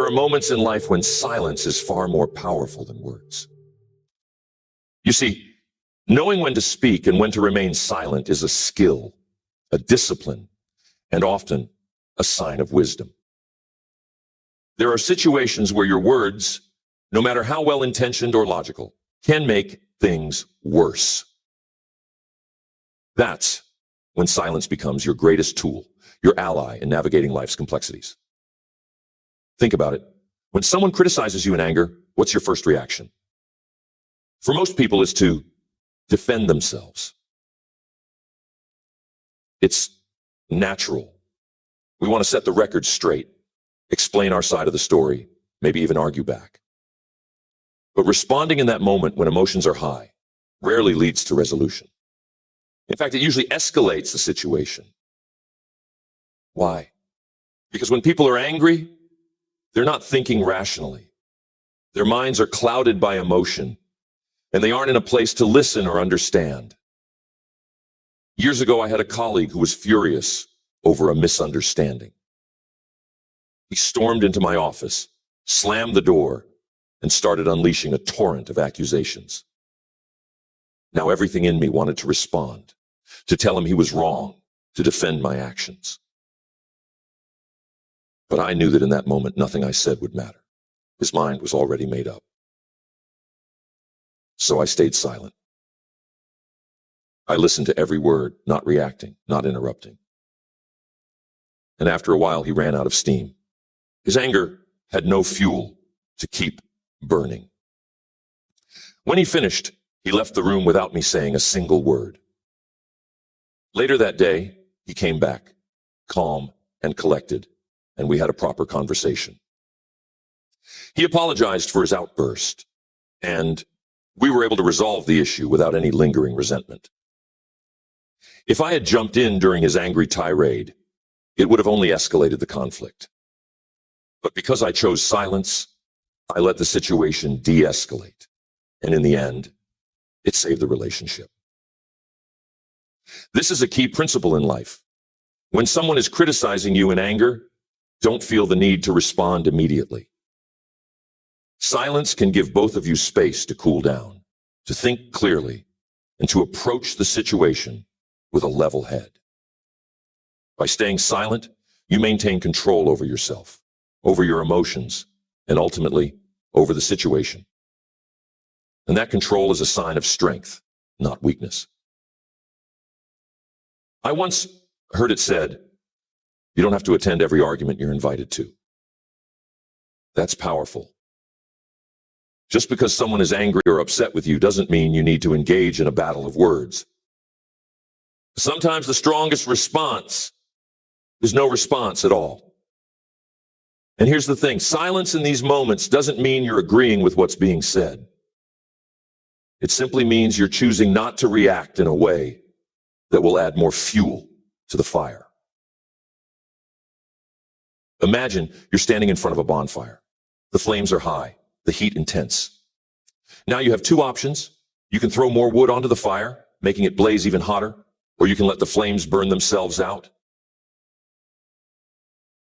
are moments in life when silence is far more powerful than words. You see, knowing when to speak and when to remain silent is a skill, a discipline, and often a sign of wisdom. There are situations where your words, no matter how well-intentioned or logical, can make things worse. That's when silence becomes your greatest tool, your ally in navigating life's complexities. Think about it. When someone criticizes you in anger, what's your first reaction? For most people, it's to defend themselves. It's natural. We want to set the record straight, explain our side of the story, maybe even argue back. But responding in that moment when emotions are high rarely leads to resolution. In fact, it usually escalates the situation. Why? Because when people are angry, they're not thinking rationally. Their minds are clouded by emotion, and they aren't in a place to listen or understand. Years ago, I had a colleague who was furious over a misunderstanding. He stormed into my office, slammed the door, and started unleashing a torrent of accusations. Now everything in me wanted to respond, to tell him he was wrong, to defend my actions. But I knew that in that moment, nothing I said would matter. His mind was already made up. So I stayed silent. I listened to every word, not reacting, not interrupting. And after a while, he ran out of steam. His anger had no fuel to keep burning. When he finished, he left the room without me saying a single word. Later that day, he came back, calm and collected, and we had a proper conversation. He apologized for his outburst, and we were able to resolve the issue without any lingering resentment. If I had jumped in during his angry tirade, it would have only escalated the conflict. But because I chose silence, I let the situation de-escalate. And in the end, it saved the relationship. This is a key principle in life. When someone is criticizing you in anger, don't feel the need to respond immediately. Silence can give both of you space to cool down, to think clearly, and to approach the situation with a level head. By staying silent, you maintain control over yourself, over your emotions, and ultimately, over the situation. And that control is a sign of strength, not weakness. I once heard it said, you don't have to attend every argument you're invited to. That's powerful. Just because someone is angry or upset with you doesn't mean you need to engage in a battle of words. Sometimes the strongest response is no response at all. And here's the thing, silence in these moments doesn't mean you're agreeing with what's being said. It simply means you're choosing not to react in a way that will add more fuel to the fire. Imagine you're standing in front of a bonfire. The flames are high, the heat intense. Now you have two options. You can throw more wood onto the fire, making it blaze even hotter, or you can let the flames burn themselves out.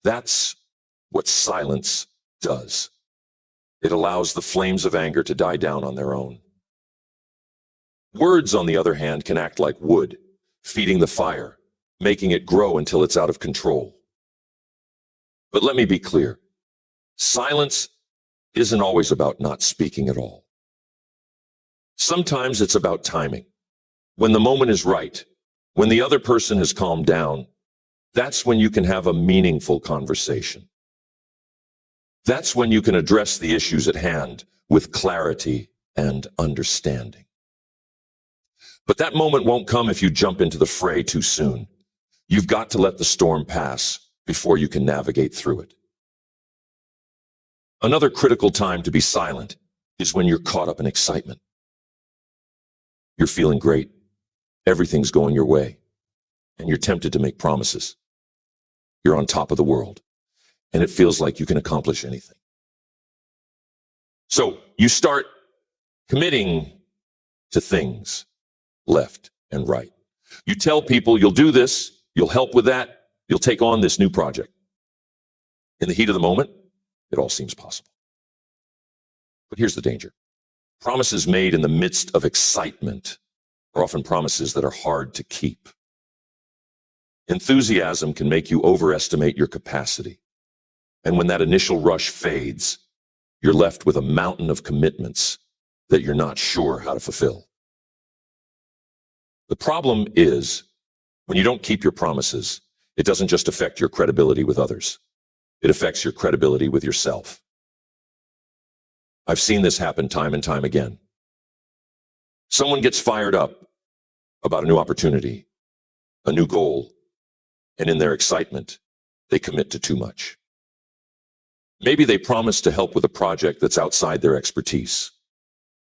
That's what silence does. It allows the flames of anger to die down on their own. Words, on the other hand, can act like wood, feeding the fire, making it grow until it's out of control. But let me be clear. Silence isn't always about not speaking at all. Sometimes it's about timing. When the moment is right, when the other person has calmed down, that's when you can have a meaningful conversation. That's when you can address the issues at hand with clarity and understanding. But that moment won't come if you jump into the fray too soon. You've got to let the storm pass before you can navigate through it. Another critical time to be silent is when you're caught up in excitement. You're feeling great. Everything's going your way. And you're tempted to make promises. You're on top of the world. And it feels like you can accomplish anything. So you start committing to things left and right. You tell people you'll do this, you'll help with that, you'll take on this new project. In the heat of the moment, it all seems possible. But here's the danger. Promises made in the midst of excitement are often promises that are hard to keep. Enthusiasm can make you overestimate your capacity. And when that initial rush fades, you're left with a mountain of commitments that you're not sure how to fulfill. The problem is, when you don't keep your promises, it doesn't just affect your credibility with others. It affects your credibility with yourself. I've seen this happen time and time again. Someone gets fired up about a new opportunity, a new goal, and in their excitement, they commit to too much. Maybe they promise to help with a project that's outside their expertise,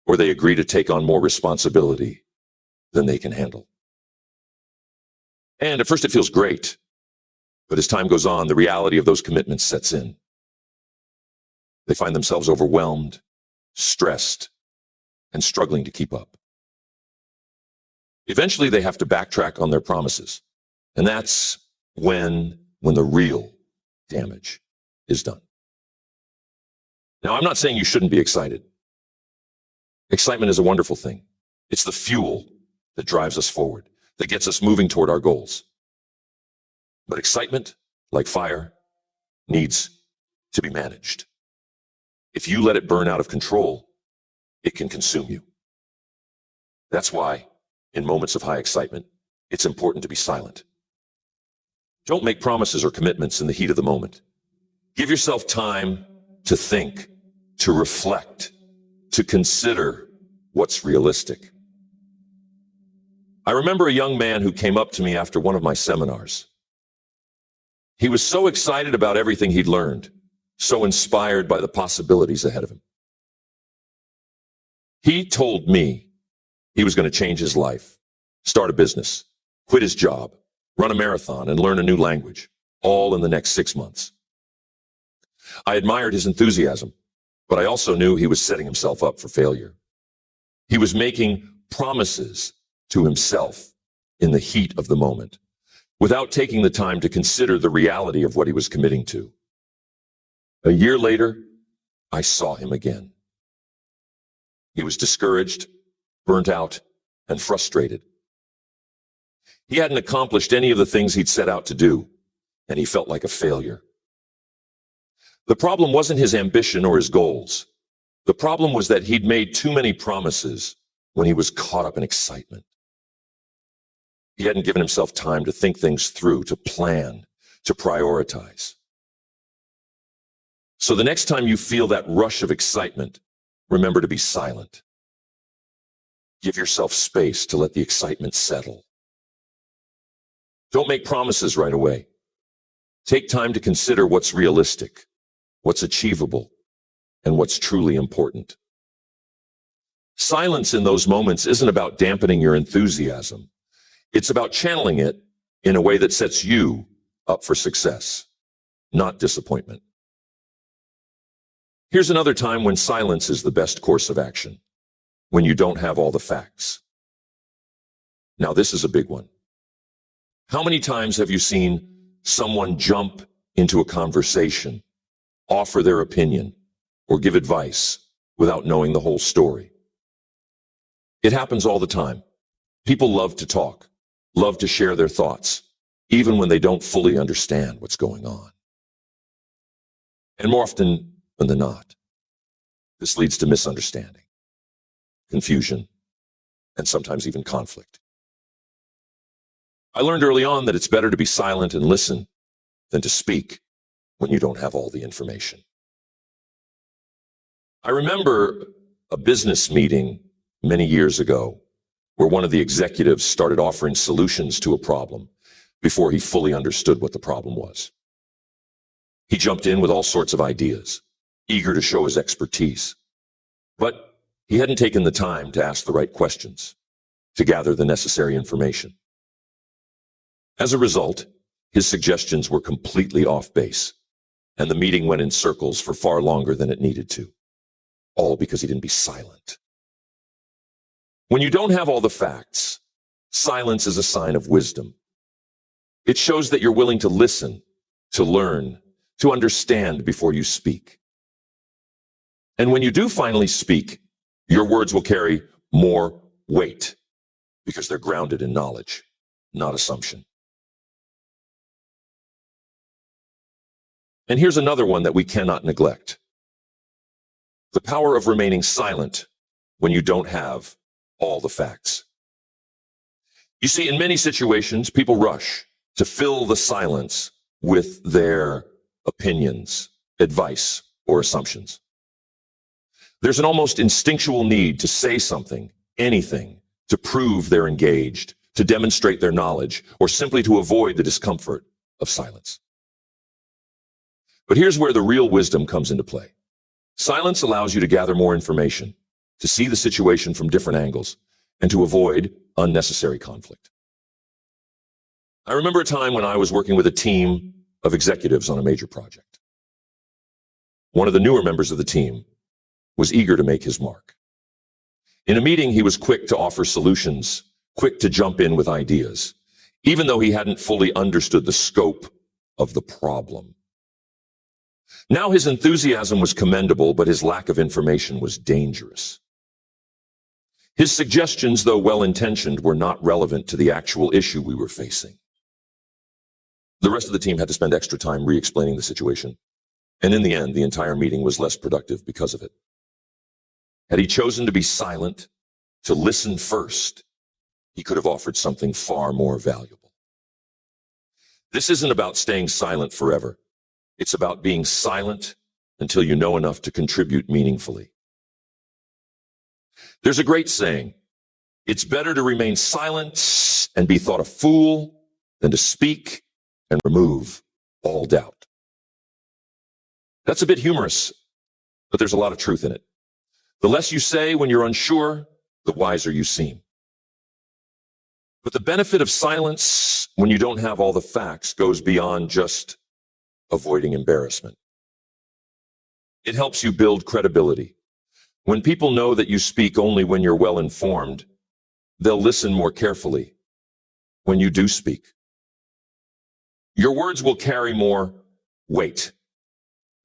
or they agree to take on more responsibility than they can handle. And at first it feels great, but as time goes on, the reality of those commitments sets in. They find themselves overwhelmed, stressed, and struggling to keep up. Eventually they have to backtrack on their promises, and that's when the real damage is done. Now, I'm not saying you shouldn't be excited. Excitement is a wonderful thing. It's the fuel that drives us forward, that gets us moving toward our goals. But excitement, like fire, needs to be managed. If you let it burn out of control, it can consume you. That's why, in moments of high excitement, it's important to be silent. Don't make promises or commitments in the heat of the moment. Give yourself time to think, to reflect, to consider what's realistic. I remember a young man who came up to me after one of my seminars. He was so excited about everything he'd learned, so inspired by the possibilities ahead of him. He told me he was going to change his life, start a business, quit his job, run a marathon, and learn a new language, all in the next 6 months. I admired his enthusiasm, but I also knew he was setting himself up for failure. He was making promises to himself in the heat of the moment, without taking the time to consider the reality of what he was committing to. A year later, I saw him again. He was discouraged, burnt out, and frustrated. He hadn't accomplished any of the things he'd set out to do, and he felt like a failure. The problem wasn't his ambition or his goals. The problem was that he'd made too many promises when he was caught up in excitement. He hadn't given himself time to think things through, to plan, to prioritize. So the next time you feel that rush of excitement, remember to be silent. Give yourself space to let the excitement settle. Don't make promises right away. Take time to consider what's realistic, what's achievable, and what's truly important. Silence in those moments isn't about dampening your enthusiasm. It's about channeling it in a way that sets you up for success, not disappointment. Here's another time when silence is the best course of action, when you don't have all the facts. Now, this is a big one. How many times have you seen someone jump into a conversation, offer their opinion, or give advice without knowing the whole story? It happens all the time. People love to talk, love to share their thoughts, even when they don't fully understand what's going on. And more often than not, this leads to misunderstanding, confusion, and sometimes even conflict. I learned early on that it's better to be silent and listen than to speak when you don't have all the information. I remember a business meeting many years ago where one of the executives started offering solutions to a problem before he fully understood what the problem was. He jumped in with all sorts of ideas, eager to show his expertise, but he hadn't taken the time to ask the right questions, to gather the necessary information. As a result, his suggestions were completely off base, and the meeting went in circles for far longer than it needed to, all because he didn't be silent. When you don't have all the facts, silence is a sign of wisdom. It shows that you're willing to listen, to learn, to understand before you speak. And when you do finally speak, your words will carry more weight because they're grounded in knowledge, not assumption. And here's another one that we cannot neglect: the power of remaining silent when you don't have all the facts. You see, in many situations, people rush to fill the silence with their opinions, advice, or assumptions. There's an almost instinctual need to say something, anything, to prove they're engaged, to demonstrate their knowledge, or simply to avoid the discomfort of silence. But here's where the real wisdom comes into play. Silence allows you to gather more information, to see the situation from different angles, and to avoid unnecessary conflict. I remember a time when I was working with a team of executives on a major project. One of the newer members of the team was eager to make his mark. In a meeting, he was quick to offer solutions, quick to jump in with ideas, even though he hadn't fully understood the scope of the problem. Now his enthusiasm was commendable, but his lack of information was dangerous. His suggestions, though well-intentioned, were not relevant to the actual issue we were facing. The rest of the team had to spend extra time re-explaining the situation, and in the end, the entire meeting was less productive because of it. Had he chosen to be silent, to listen first, he could have offered something far more valuable. This isn't about staying silent forever. It's about being silent until you know enough to contribute meaningfully. There's a great saying: it's better to remain silent and be thought a fool than to speak and remove all doubt. That's a bit humorous, but there's a lot of truth in it. The less you say when you're unsure, the wiser you seem. But the benefit of silence when you don't have all the facts goes beyond just avoiding embarrassment. It helps you build credibility. When people know that you speak only when you're well informed, they'll listen more carefully when you do speak. Your words will carry more weight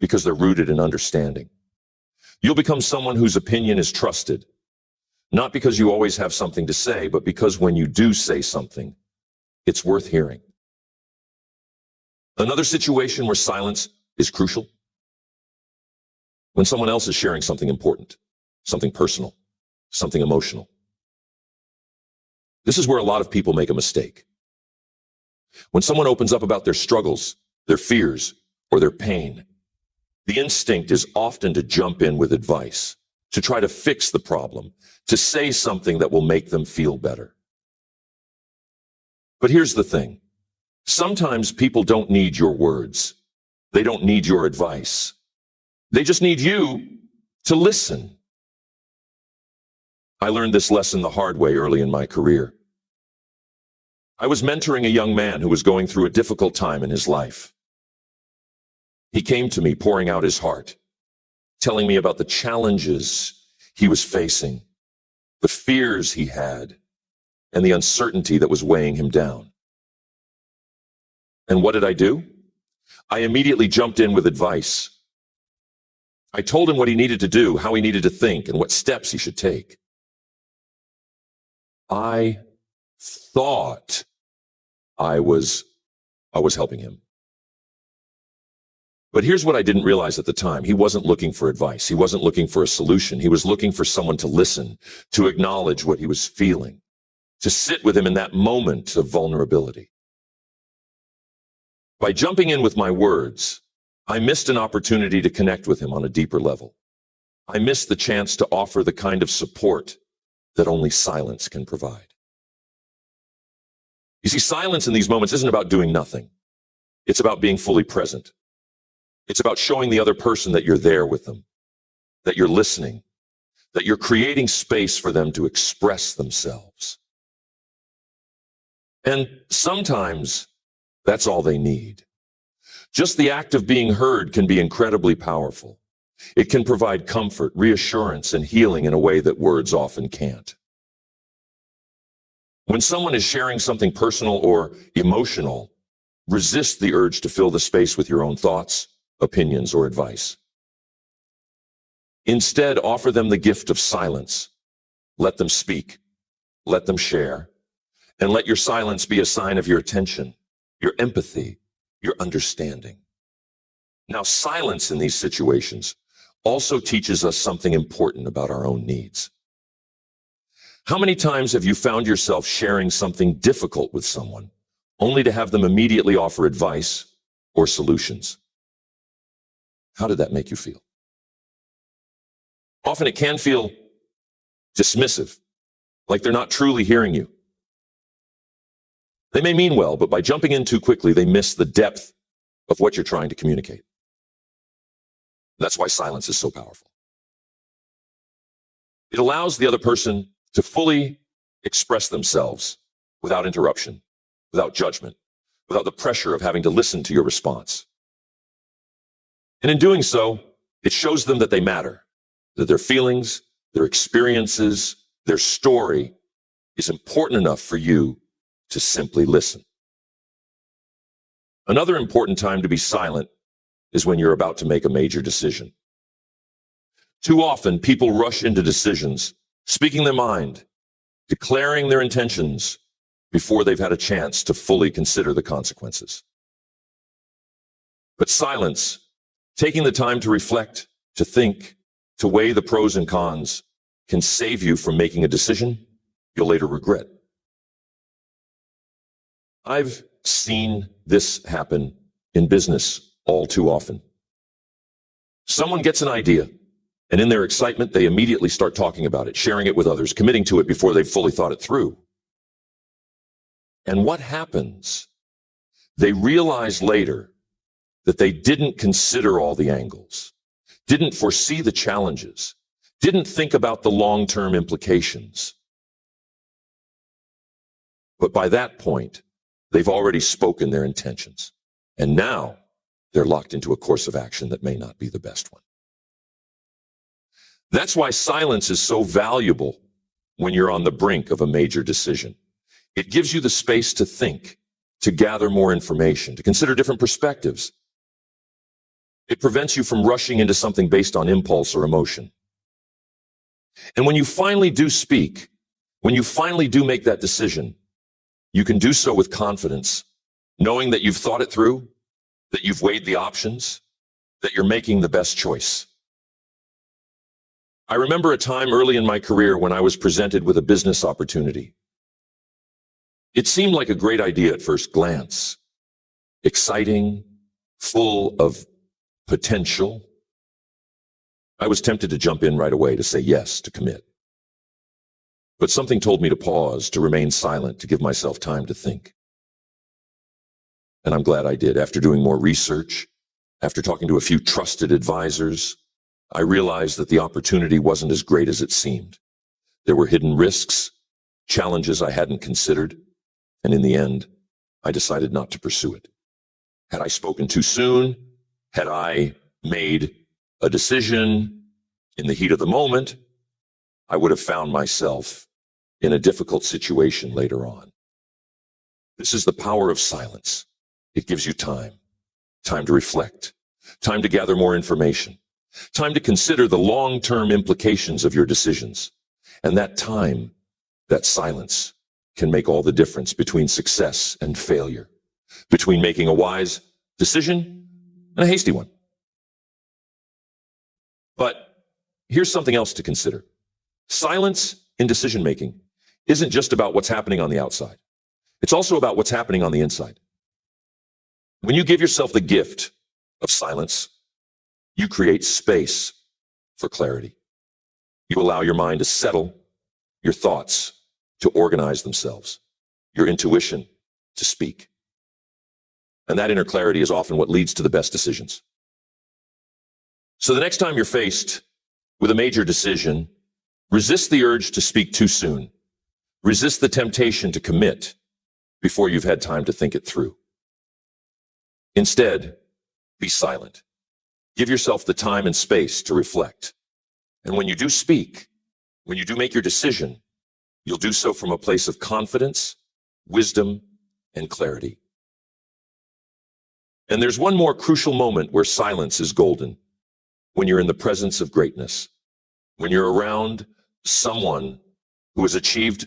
because they're rooted in understanding. You'll become someone whose opinion is trusted, not because you always have something to say, but because when you do say something, it's worth hearing. Another situation where silence is crucial: when someone else is sharing something important, something personal, something emotional. This is where a lot of people make a mistake. When someone opens up about their struggles, their fears, or their pain, the instinct is often to jump in with advice, to try to fix the problem, to say something that will make them feel better. But here's the thing. Sometimes people don't need your words. They don't need your advice. They just need you to listen. I learned this lesson the hard way early in my career. I was mentoring a young man who was going through a difficult time in his life. He came to me pouring out his heart, telling me about the challenges he was facing, the fears he had, and the uncertainty that was weighing him down. And what did I do? I immediately jumped in with advice. I told him what he needed to do, how he needed to think, and what steps he should take. I thought I was helping him. But here's what I didn't realize at the time. He wasn't looking for advice. He wasn't looking for a solution. He was looking for someone to listen, to acknowledge what he was feeling, to sit with him in that moment of vulnerability. By jumping in with my words, I missed an opportunity to connect with him on a deeper level. I missed the chance to offer the kind of support that only silence can provide. You see, silence in these moments isn't about doing nothing. It's about being fully present. It's about showing the other person that you're there with them, that you're listening, that you're creating space for them to express themselves. And sometimes that's all they need. Just the act of being heard can be incredibly powerful. It can provide comfort, reassurance, and healing in a way that words often can't. When someone is sharing something personal or emotional, resist the urge to fill the space with your own thoughts, opinions, or advice. Instead, offer them the gift of silence. Let them speak. Let them share. And let your silence be a sign of your attention, your empathy, your understanding. Now, silence in these situations also teaches us something important about our own needs. How many times have you found yourself sharing something difficult with someone, only to have them immediately offer advice or solutions? How did that make you feel? Often it can feel dismissive, like they're not truly hearing you. They may mean well, but by jumping in too quickly, they miss the depth of what you're trying to communicate. That's why silence is so powerful. It allows the other person to fully express themselves without interruption, without judgment, without the pressure of having to listen to your response. And in doing so, it shows them that they matter, that their feelings, their experiences, their story is important enough for you to simply listen. Another important time to be silent is when you're about to make a major decision. Too often, people rush into decisions, speaking their mind, declaring their intentions before they've had a chance to fully consider the consequences. But silence, taking the time to reflect, to think, to weigh the pros and cons, can save you from making a decision you'll later regret. I've seen this happen in business all too often. Someone gets an idea, and in their excitement, they immediately start talking about it, sharing it with others, committing to it before they've fully thought it through. And what happens? They realize later that they didn't consider all the angles, didn't foresee the challenges, didn't think about the long-term implications. But by that point, they've already spoken their intentions. And now they're locked into a course of action that may not be the best one. That's why silence is so valuable when you're on the brink of a major decision. It gives you the space to think, to gather more information, to consider different perspectives. It prevents you from rushing into something based on impulse or emotion. And when you finally do speak, when you finally do make that decision, you can do so with confidence, knowing that you've thought it through, that you've weighed the options, that you're making the best choice. I remember a time early in my career when I was presented with a business opportunity. It seemed like a great idea at first glance, exciting, full of potential. I was tempted to jump in right away, to say yes, to commit. But something told me to pause, to remain silent, to give myself time to think. And I'm glad I did. After doing more research, after talking to a few trusted advisors, I realized that the opportunity wasn't as great as it seemed. There were hidden risks, challenges I hadn't considered, and in the end, I decided not to pursue it. Had I spoken too soon? Had I made a decision in the heat of the moment? I would have found myself in a difficult situation later on. This is the power of silence. It gives you time to reflect, time to gather more information, time to consider the long-term implications of your decisions. And that time, that silence, can make all the difference between success and failure, between making a wise decision and a hasty one. But here's something else to consider. Silence in decision-making isn't just about what's happening on the outside. It's also about what's happening on the inside. When you give yourself the gift of silence, you create space for clarity. You allow your mind to settle, your thoughts to organize themselves, your intuition to speak. And that inner clarity is often what leads to the best decisions. So the next time you're faced with a major decision, resist the urge to speak too soon. Resist the temptation to commit before you've had time to think it through. Instead, be silent. Give yourself the time and space to reflect. And when you do speak, when you do make your decision, you'll do so from a place of confidence, wisdom, and clarity. And there's one more crucial moment where silence is golden, when you're in the presence of greatness, when you're around someone who has achieved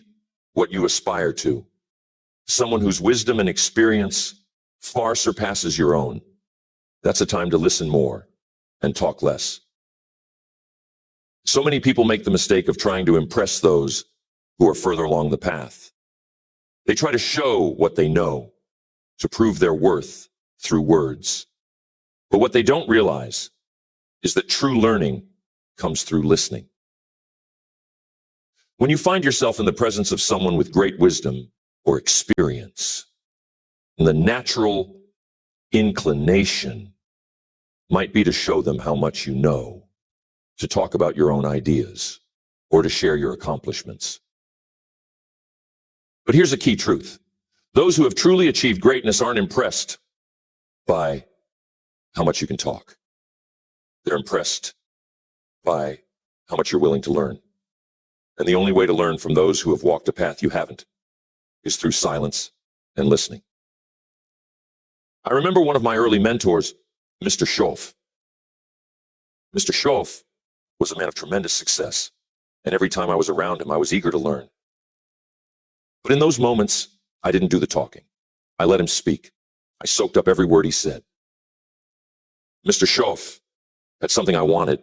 what you aspire to, someone whose wisdom and experience far surpasses your own, that's a time to listen more and talk less. So many people make the mistake of trying to impress those who are further along the path. They try to show what they know, to prove their worth through words. But what they don't realize is that true learning comes through listening. When you find yourself in the presence of someone with great wisdom or experience, the natural inclination might be to show them how much you know, to talk about your own ideas, or to share your accomplishments. But here's a key truth. Those who have truly achieved greatness aren't impressed by how much you can talk. They're impressed by how much you're willing to learn. And the only way to learn from those who have walked a path you haven't is through silence and listening. I remember one of my early mentors, Mr. Schoff. Mr. Schoff was a man of tremendous success, and every time I was around him, I was eager to learn. But in those moments, I didn't do the talking. I let him speak. I soaked up every word he said. Mr. Schoff had something I wanted: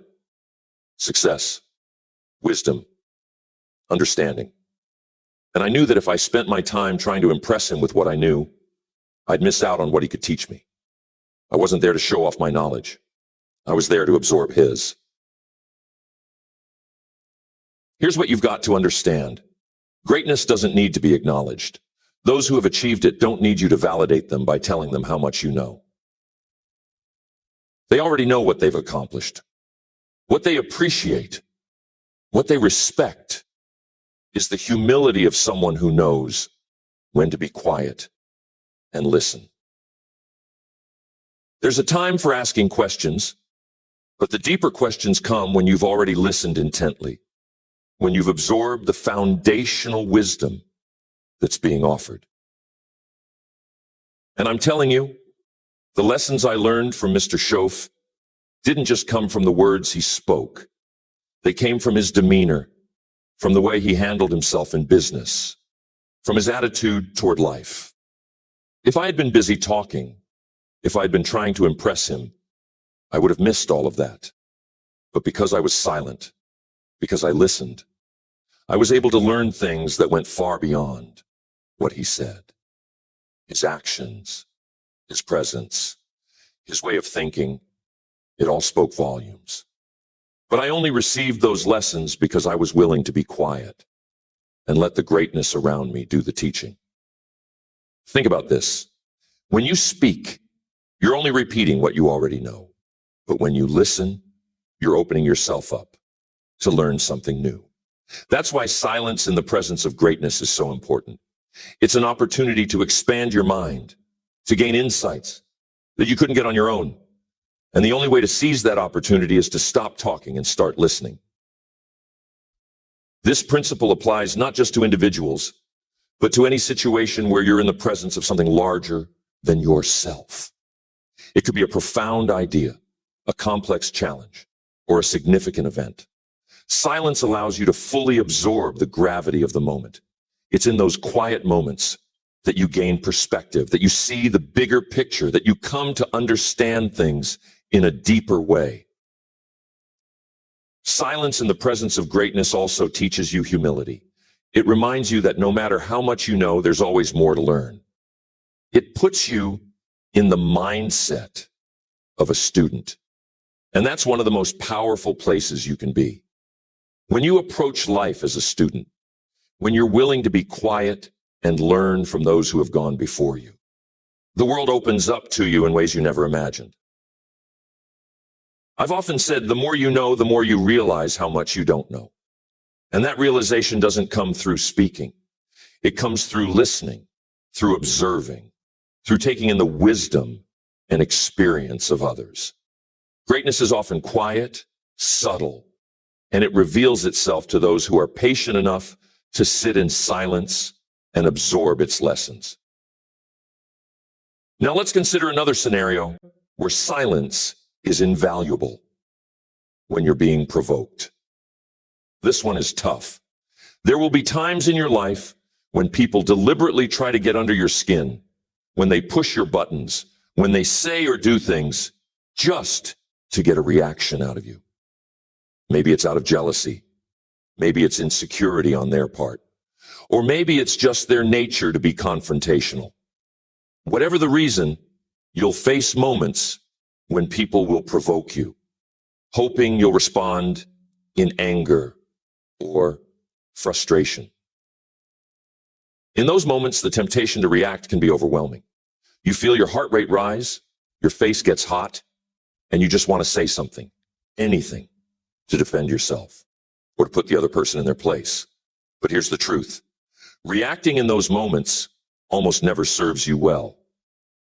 success, wisdom, understanding. And I knew that if I spent my time trying to impress him with what I knew, I'd miss out on what he could teach me. I wasn't there to show off my knowledge. I was there to absorb his. Here's what you've got to understand. Greatness doesn't need to be acknowledged. Those who have achieved it don't need you to validate them by telling them how much you know. They already know what they've accomplished. What they appreciate, what they respect, is the humility of someone who knows when to be quiet and listen. There's a time for asking questions, but the deeper questions come when you've already listened intently, when you've absorbed the foundational wisdom that's being offered. And I'm telling you, the lessons I learned from Mr. Schoff didn't just come from the words he spoke. They came from his demeanor, from the way he handled himself in business, from his attitude toward life. If I had been busy talking, if I had been trying to impress him, I would have missed all of that. But because I was silent, because I listened, I was able to learn things that went far beyond what he said. His actions, his presence, his way of thinking, it all spoke volumes. But I only received those lessons because I was willing to be quiet and let the greatness around me do the teaching. Think about this. When you speak, you're only repeating what you already know. But when you listen, you're opening yourself up to learn something new. That's why silence in the presence of greatness is so important. It's an opportunity to expand your mind, to gain insights that you couldn't get on your own. And the only way to seize that opportunity is to stop talking and start listening. This principle applies not just to individuals, but to any situation where you're in the presence of something larger than yourself. It could be a profound idea, a complex challenge, or a significant event. Silence allows you to fully absorb the gravity of the moment. It's in those quiet moments that you gain perspective, that you see the bigger picture, that you come to understand things in a deeper way. Silence in the presence of greatness also teaches you humility. It reminds you that no matter how much you know, there's always more to learn. It puts you in the mindset of a student. And that's one of the most powerful places you can be. When you approach life as a student, when you're willing to be quiet and learn from those who have gone before you, the world opens up to you in ways you never imagined. I've often said, the more you know, the more you realize how much you don't know. And that realization doesn't come through speaking. It comes through listening, through observing, through taking in the wisdom and experience of others. Greatness is often quiet, subtle, and it reveals itself to those who are patient enough to sit in silence and absorb its lessons. Now let's consider another scenario where silence is invaluable: when you're being provoked. This one is tough. There will be times in your life when people deliberately try to get under your skin, when they push your buttons, when they say or do things just to get a reaction out of you. Maybe it's out of jealousy. Maybe it's insecurity on their part. Or maybe it's just their nature to be confrontational. Whatever the reason, you'll face moments when people will provoke you, hoping you'll respond in anger or frustration. In those moments, the temptation to react can be overwhelming. You feel your heart rate rise, your face gets hot, and you just want to say something, anything, to defend yourself or to put the other person in their place. But here's the truth. Reacting in those moments almost never serves you well.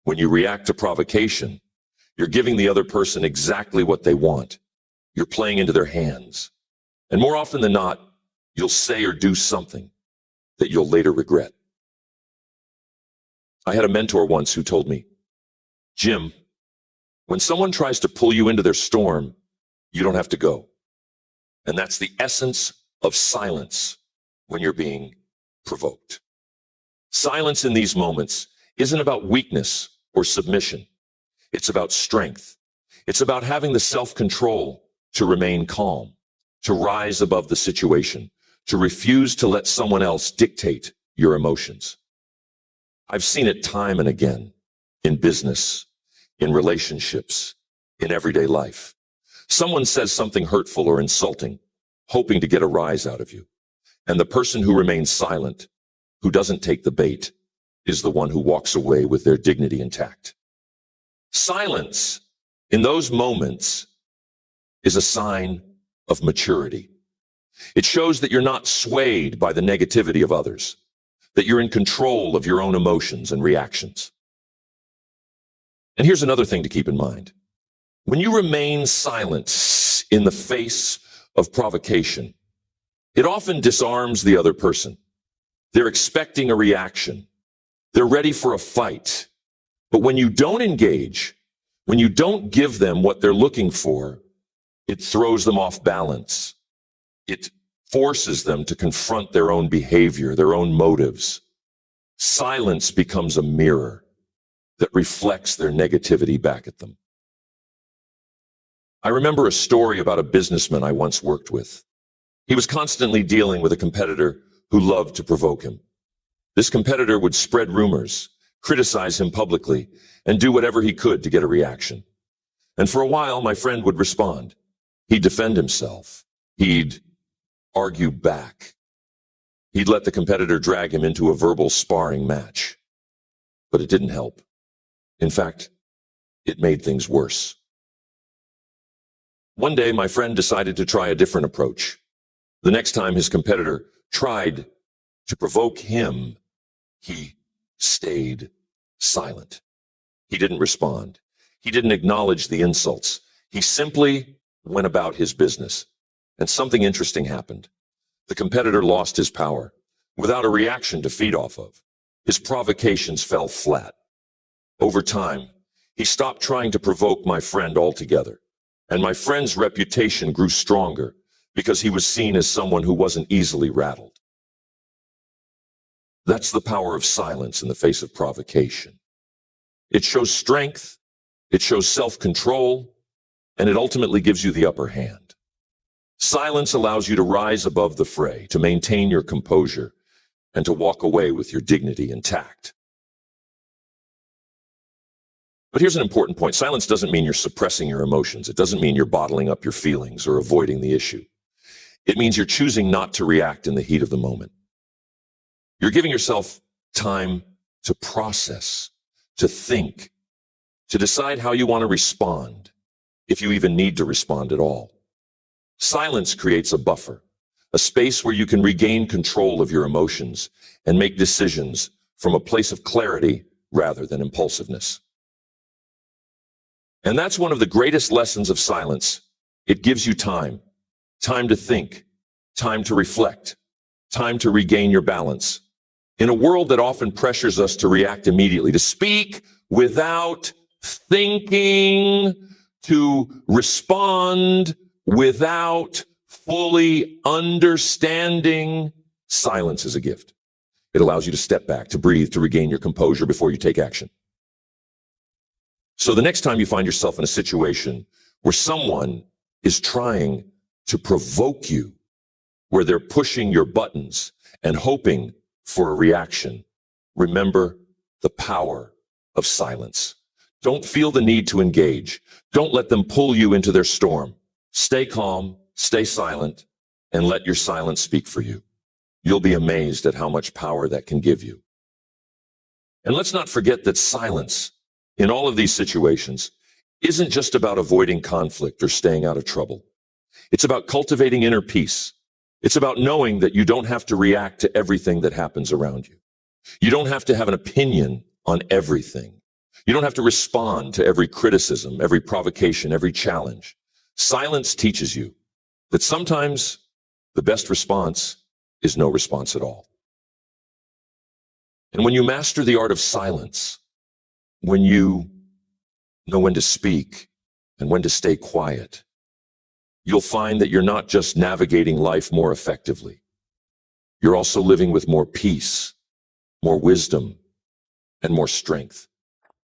When you react to provocation, you're giving the other person exactly what they want. You're playing into their hands. And more often than not, you'll say or do something that you'll later regret. I had a mentor once who told me, Jim, when someone tries to pull you into their storm, you don't have to go. And that's the essence of silence when you're being provoked. Silence in these moments isn't about weakness or submission. It's about strength. It's about having the self-control to remain calm, to rise above the situation, to refuse to let someone else dictate your emotions. I've seen it time and again in business, in relationships, in everyday life. Someone says something hurtful or insulting, hoping to get a rise out of you. And the person who remains silent, who doesn't take the bait, is the one who walks away with their dignity intact. Silence in those moments is a sign of maturity. It shows that you're not swayed by the negativity of others, that you're in control of your own emotions and reactions. And here's another thing to keep in mind. When you remain silent in the face of provocation, it often disarms the other person. They're expecting a reaction. They're ready for a fight. But when you don't engage, when you don't give them what they're looking for, it throws them off balance. It forces them to confront their own behavior, their own motives. Silence becomes a mirror that reflects their negativity back at them. I remember a story about a businessman I once worked with. He was constantly dealing with a competitor who loved to provoke him. This competitor would spread rumors, criticize him publicly, and do whatever he could to get a reaction. And for a while, my friend would respond. He'd defend himself. He'd argue back. He'd let the competitor drag him into a verbal sparring match. But it didn't help. In fact, it made things worse. One day, my friend decided to try a different approach. The next time his competitor tried to provoke him, he stayed silent. He didn't respond. He didn't acknowledge the insults. He simply went about his business. And something interesting happened. The competitor lost his power without a reaction to feed off of. His provocations fell flat. Over time, he stopped trying to provoke my friend altogether. And my friend's reputation grew stronger because he was seen as someone who wasn't easily rattled. That's the power of silence in the face of provocation. It shows strength, it shows self-control, and it ultimately gives you the upper hand. Silence allows you to rise above the fray, to maintain your composure, and to walk away with your dignity intact. But here's an important point. Silence doesn't mean you're suppressing your emotions. It doesn't mean you're bottling up your feelings or avoiding the issue. It means you're choosing not to react in the heat of the moment. You're giving yourself time to process, to think, to decide how you want to respond, if you even need to respond at all. Silence creates a buffer, a space where you can regain control of your emotions and make decisions from a place of clarity rather than impulsiveness. And that's one of the greatest lessons of silence. It gives you time to think, time to reflect, time to regain your balance. In a world that often pressures us to react immediately, to speak without thinking, to respond without fully understanding silence is a gift. It allows you to step back, to breathe, to regain your composure before you take action. So the next time you find yourself in a situation where someone is trying to provoke you, where they're pushing your buttons and hoping for a reaction, remember the power of silence. Don't feel the need to engage. Don't let them pull you into their storm. Stay calm, stay silent, and let your silence speak for you. You'll be amazed at how much power that can give you. And let's not forget that silence in all of these situations isn't just about avoiding conflict or staying out of trouble. It's about cultivating inner peace. It's about knowing that you don't have to react to everything that happens around you. You don't have to have an opinion on everything. You don't have to respond to every criticism, every provocation, every challenge. Silence teaches you that sometimes the best response is no response at all. And when you master the art of silence, when you know when to speak and when to stay quiet, you'll find that you're not just navigating life more effectively. You're also living with more peace, more wisdom, and more strength.